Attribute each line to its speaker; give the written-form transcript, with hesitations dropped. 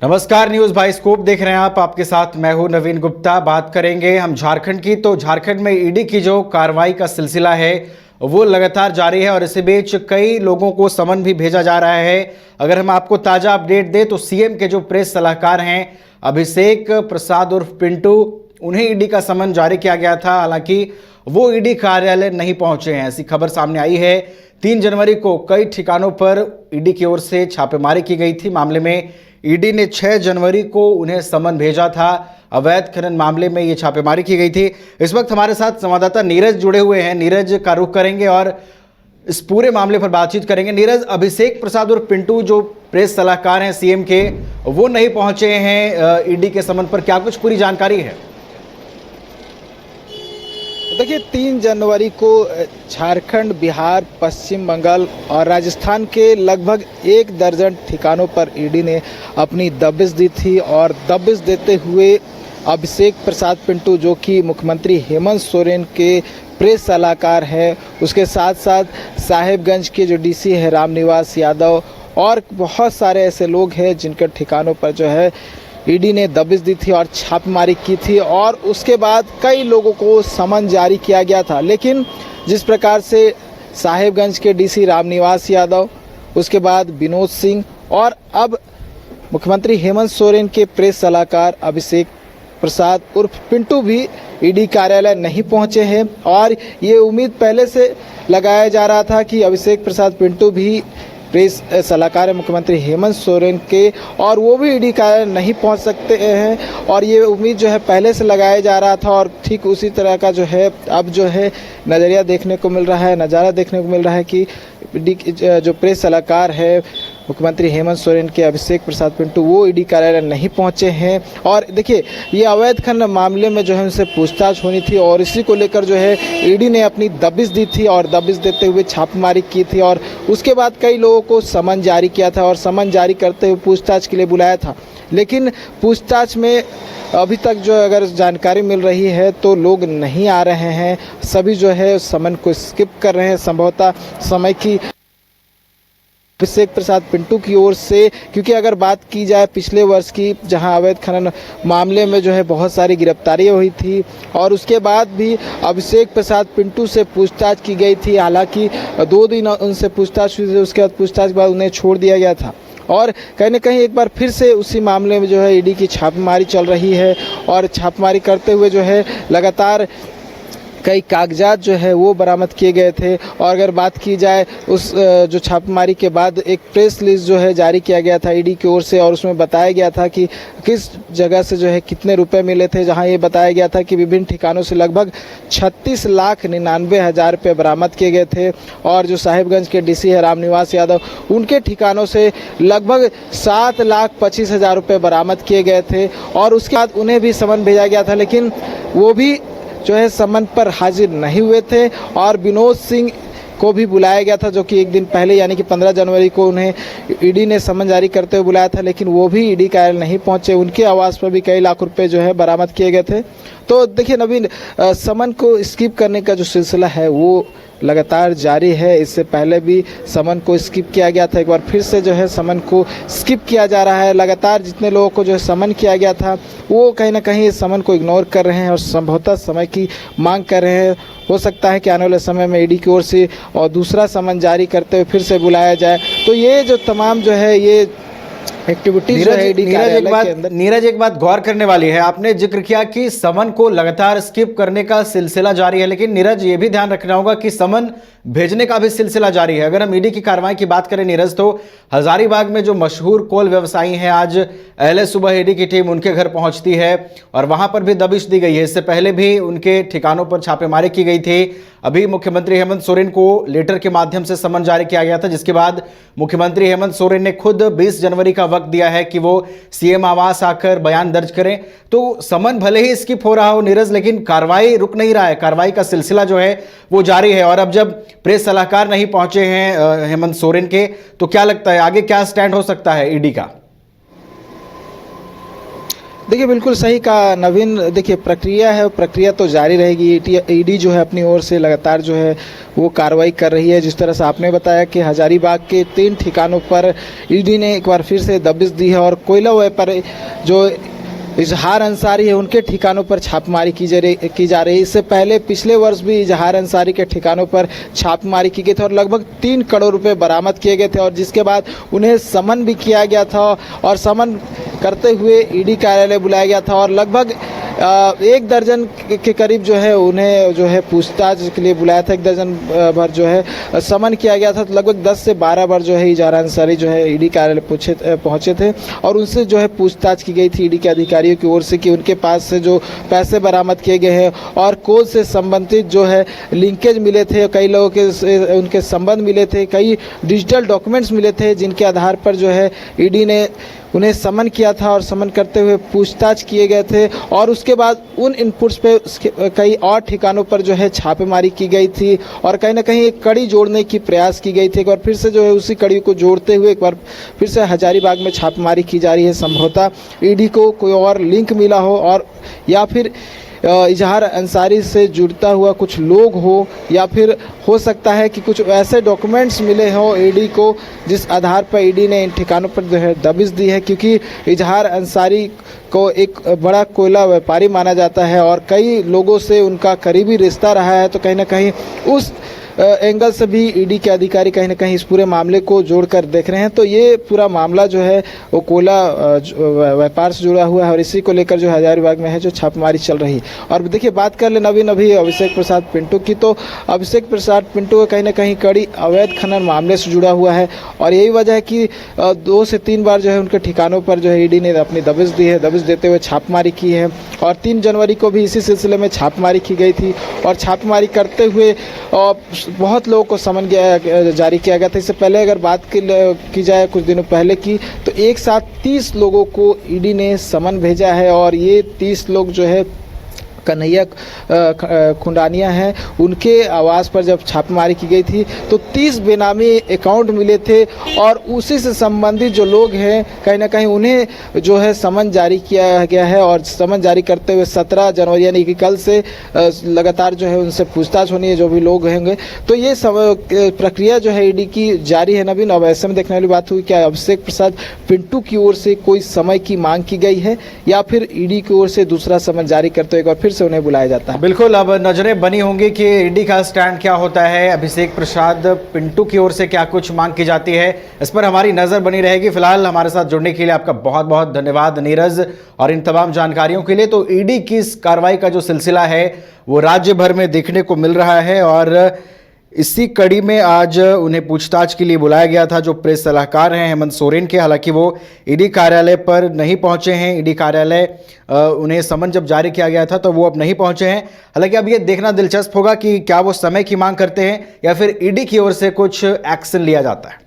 Speaker 1: नमस्कार, news bye scope देख रहे हैं आप। आपके साथ मैं हूं नवीन गुप्ता। बात करेंगे हम झारखंड की। तो झारखंड में ईडी की जो कार्रवाई का सिलसिला है वो लगातार जारी है और इसी बीच कई लोगों को समन भी भेजा जा रहा है। अगर हम आपको ताजा अपडेट दें तो सीएम के जो प्रेस सलाहकार हैं अभिषेक प्रसाद उर्फ पिंटू, उन्हें ईडी का समन जारी किया गया था। हालांकि वो ईडी कार्यालय नहीं पहुंचे हैं, ऐसी खबर सामने आई है। 3 जनवरी को कई ठिकानों पर ईडी की ओर से छापेमारी की गई थी। मामले में ईडी ने 6 जनवरी को उन्हें समन भेजा था। अवैध खनन मामले में ये छापेमारी की गई थी। इस वक्त हमारे साथ संवाददाता नीरज जुड़े हुए हैं। नीरज का रुख करेंगे और इस पूरे मामले पर बातचीत करेंगे। नीरज, अभिषेक प्रसाद और पिंटू जो प्रेस सलाहकार हैं सीएम के, वो नहीं पहुंचे हैं ईडी के समन पर, क्या कुछ पूरी जानकारी है?
Speaker 2: देखिए, 3 जनवरी को झारखंड, बिहार, पश्चिम बंगाल और राजस्थान के लगभग 1 दर्जन ठिकानों पर ईडी ने अपनी दबिश दी थी। और दबिश देते हुए अभिषेक प्रसाद पिंटू, जो कि मुख्यमंत्री हेमंत सोरेन के प्रेस सलाहकार हैं, उसके साथ साथ साहेबगंज के जो डीसी है रामनिवास यादव और बहुत सारे ऐसे लोग हैं जिनके ठिकानों पर जो है ईडी ने दबिश दी थी और छापेमारी की थी। और उसके बाद कई लोगों को समन जारी किया गया था। लेकिन जिस प्रकार से साहेबगंज के डीसी रामनिवास यादव, उसके बाद विनोद सिंह और अब मुख्यमंत्री हेमंत सोरेन के प्रेस सलाहकार अभिषेक प्रसाद उर्फ पिंटू भी ईडी कार्यालय नहीं पहुंचे हैं। और ये उम्मीद पहले से लगाया जा रहा था कि अभिषेक प्रसाद पिंटू भी प्रेस सलाहकार मुख्यमंत्री हेमंत सोरेन के, और वो भी ईडी कार्यालय नहीं पहुंच सकते हैं। और ये उम्मीद जो है पहले से लगाया जा रहा था। और ठीक उसी तरह का जो है अब जो है नज़रिया देखने को मिल रहा है, नज़ारा देखने को मिल रहा है कि जो प्रेस सलाहकार है मुख्यमंत्री हेमंत सोरेन के अभिषेक प्रसाद पिंटू, वो ईडी कार्यालय नहीं पहुंचे हैं। और देखिए, ये अवैध खनन मामले में जो है उनसे पूछताछ होनी थी और इसी को लेकर जो है ईडी ने अपनी दबिश दी थी और दबिश देते हुए छापेमारी की थी। और उसके बाद कई लोगों को समन जारी किया था और समन जारी करते हुए पूछताछ के लिए बुलाया था। लेकिन पूछताछ में अभी तक जो अगर जानकारी मिल रही है तो लोग नहीं आ रहे हैं, सभी जो है समन को स्किप कर रहे हैं। संभवतः समय की अभिषेक प्रसाद पिंटू की ओर से, क्योंकि अगर बात की जाए पिछले वर्ष की, जहां अवैध खनन मामले में जो है बहुत सारी गिरफ्तारियां हुई थी और उसके बाद भी अभिषेक प्रसाद पिंटू से पूछताछ की गई थी। हालांकि 2 दिन उनसे पूछताछ हुई थी, उसके बाद पूछताछ के बाद उन्हें छोड़ दिया गया था। और कहीं ना कहीं एक बार फिर से उसी मामले में जो है ईडी की छापेमारी चल रही है और छापेमारी करते हुए जो है लगातार कई कागजात जो है वो बरामद किए गए थे। और अगर बात की जाए उस जो छापेमारी के बाद एक प्रेस लिस्ट जो है जारी किया गया था ईडी की ओर से, और उसमें बताया गया था कि किस जगह से जो है कितने रुपए मिले थे। जहां ये बताया गया था कि विभिन्न ठिकानों से लगभग 36,99,000 रुपये बरामद किए गए थे। और जो साहिबगंज के डीसी है रामनिवास यादव, उनके ठिकानों से लगभग 7,25,000 रुपये बरामद किए गए थे। और उसके बाद उन्हें भी समन भेजा गया था, लेकिन वो भी जो है समन पर हाजिर नहीं हुए थे। और विनोद सिंह को भी बुलाया गया था, जो कि एक दिन पहले यानी कि 15 जनवरी को उन्हें ईडी ने समन जारी करते हुए बुलाया था, लेकिन वो भी ईडी कार्यालय नहीं पहुंचे। उनके आवास पर भी कई लाख रुपए जो है बरामद किए गए थे। तो देखिए नवीन, समन को स्किप करने का जो सिलसिला है वो लगातार जारी है। इससे पहले भी समन को स्किप किया गया था, एक बार फिर से जो है समन को स्किप किया जा रहा है। लगातार जितने लोगों को जो है समन किया गया था वो कहीं ना कहीं इस समन को इग्नोर कर रहे हैं और संभवतः समय की मांग कर रहे हैं। हो सकता है कि आने वाले समय में ईडी की ओर से और दूसरा समन जारी करते हुए फिर से बुलाया जाए। तो ये जो तमाम जो है ये एक्टिविटीज
Speaker 1: नीरज, एक बात गौर करने वाली है। आपने जिक्र किया कि समन को लगातार स्किप करने का सिलसिला जारी है, लेकिन नीरज ये भी ध्यान रखना होगा कि समन भेजने का भी सिलसिला जारी है। अगर हम ईडी की कार्रवाई की बात करें नीरज, तो हजारीबाग में जो मशहूर कोल व्यवसायी हैं, आज अहले सुबह ईडी की टीम उनके घर पहुंचती है और वहां पर भी दबिश दी गई है। इससे पहले भी उनके ठिकानों पर छापेमारी की गई थी। अभी मुख्यमंत्री हेमंत सोरेन को लेटर के माध्यम से समन जारी किया गया था, जिसके बाद मुख्यमंत्री हेमंत सोरेन ने खुद 20 जनवरी का वक्त दिया है कि वो सीएम आवास आकर बयान दर्ज करें। तो समन भले ही स्किप हो रहा हो नीरज, लेकिन कार्रवाई रुक नहीं रहा है। कार्रवाई का सिलसिला जो है वो जारी है। और अब जब प्रेस सलाहकार नहीं पहुंचे हैं हेमंत सोरेन के, तो क्या लगता है आगे क्या स्टैंड हो सकता है ईडी का?
Speaker 2: देखिए, बिल्कुल सही कहा नवीन। देखिए, प्रक्रिया है, प्रक्रिया तो जारी रहेगी। ईडी जो है अपनी ओर से लगातार जो है वो कार्रवाई कर रही है। जिस तरह से आपने बताया कि हजारीबाग के 3 ठिकानों पर ईडी ने एक बार फिर से दबिश दी है और कोयला व्यापारी जो इजहार अंसारी है उनके ठिकानों पर छापेमारी की जा रही है। इससे पहले पिछले वर्ष भी इजहार अंसारी के ठिकानों पर छापेमारी की गई थी और लगभग 3 करोड़ रुपए बरामद किए गए थे और जिसके बाद उन्हें समन भी किया गया था और समन करते हुए ईडी कार्यालय बुलाया गया था और लगभग 1 दर्जन के करीब जो है उन्हें जो है पूछताछ के लिए बुलाया था। 1 दर्जन भर जो है समन किया गया था। तो लगभग 10 से 12 बार जो है इजहार अंसारी जो है ईडी कार्यालय पहुंचे थे और उनसे जो है पूछताछ की गई थी ईडी के अधिकारियों की ओर से कि उनके पास से जो पैसे बरामद किए गए हैं और कोल से संबंधित जो है लिंकेज मिले थे, कई लोगों के उनके संबंध मिले थे, कई डिजिटल डॉक्यूमेंट्स मिले थे जिनके आधार पर जो है ईडी ने उन्हें समन किया था और समन करते हुए पूछताछ किए गए थे और उसके बाद उन इनपुट्स पे कई और ठिकानों पर जो है छापेमारी की गई थी और कहीं ना कहीं एक कड़ी जोड़ने की प्रयास की गई थी। एक बार फिर से जो है उसी कड़ी को जोड़ते हुए एक बार फिर से हजारीबाग में छापेमारी की जा रही है। संभवतः ईडी को कोई और लिंक मिला हो और या फिर इजहार अंसारी से जुड़ता हुआ कुछ लोग हो या फिर हो सकता है कि कुछ ऐसे डॉक्यूमेंट्स मिले हो ईडी को जिस आधार पर ईडी ने इन ठिकानों पर जो है दबिश दी है, क्योंकि इजहार अंसारी को एक बड़ा कोयला व्यापारी माना जाता है और कई लोगों से उनका करीबी रिश्ता रहा है। तो कहीं ना कहीं उस एंगल से भी ईडी के अधिकारी कहीं ना कहीं इस पूरे मामले को जोड़कर देख रहे हैं। तो ये पूरा मामला जो है वो कोयला व्यापार से जुड़ा हुआ है और इसी को लेकर जो हजारीबाग में है जो छापेमारी चल रही है। और देखिए, बात कर ले नवीन अभी अभिषेक प्रसाद पिंटू की, तो अभिषेक प्रसाद पिंटू कहीं ना कहीं कड़ी अवैध खनन मामले से जुड़ा हुआ है और यही वजह है कि 2 से 3 बार जो है उनके ठिकानों पर जो है ईडी ने अपनी दबिश दी है। दबिश देते हुए छापेमारी की है और 3 जनवरी को भी इसी सिलसिले में छापेमारी की गई थी और छापेमारी करते हुए बहुत लोगों को समन जारी किया गया था। इससे पहले अगर बात की जाए कुछ दिनों पहले की, तो एक साथ 30 लोगों को ईडी ने समन भेजा है और ये 30 लोग जो है कन्हैया खुंडानिया हैं, उनके आवास पर जब छापेमारी की गई थी तो 30 बेनामी अकाउंट मिले थे और उसी से संबंधित जो लोग हैं कहीं ना कहीं उन्हें जो है समन जारी किया गया है और समन जारी करते हुए 17 जनवरी यानी कि कल से लगातार जो है उनसे पूछताछ होनी है जो भी लोग होंगे। तो ये प्रक्रिया जो है ईडी की जारी है नवीन। अब ऐसे में देखने वाली बात हुई, क्या अभिषेक प्रसाद पिंटू की ओर से कोई समय की मांग की गई है या फिर ईडी की ओर से दूसरा समन जारी करते हुए फिर से उन्हें बुलाया जाता है।
Speaker 1: बिल्कुल, अब नजरें बनी होंगी कि ईडी का स्टैंड क्या होता है, अभिषेक प्रसाद पिंटू की ओर से क्या कुछ मांग की जाती है, इस पर हमारी नजर बनी रहेगी। फिलहाल हमारे साथ जुड़ने के लिए आपका बहुत बहुत धन्यवाद नीरज और इन तमाम जानकारियों के लिए। तो ईडी की इस कार्रवाई का जो सिलसिला है वो राज्य भर में देखने को मिल रहा है और इसी कड़ी में आज उन्हें पूछताछ के लिए बुलाया गया था जो प्रेस सलाहकार हैं हेमंत सोरेन के। हालांकि वो ईडी कार्यालय पर नहीं पहुंचे हैं। ईडी कार्यालय उन्हें समन जब जारी किया गया था तो वो अब नहीं पहुंचे हैं। हालांकि अब ये देखना दिलचस्प होगा कि क्या वो समय की मांग करते हैं या फिर ईडी की ओर से कुछ एक्शन लिया जाता है।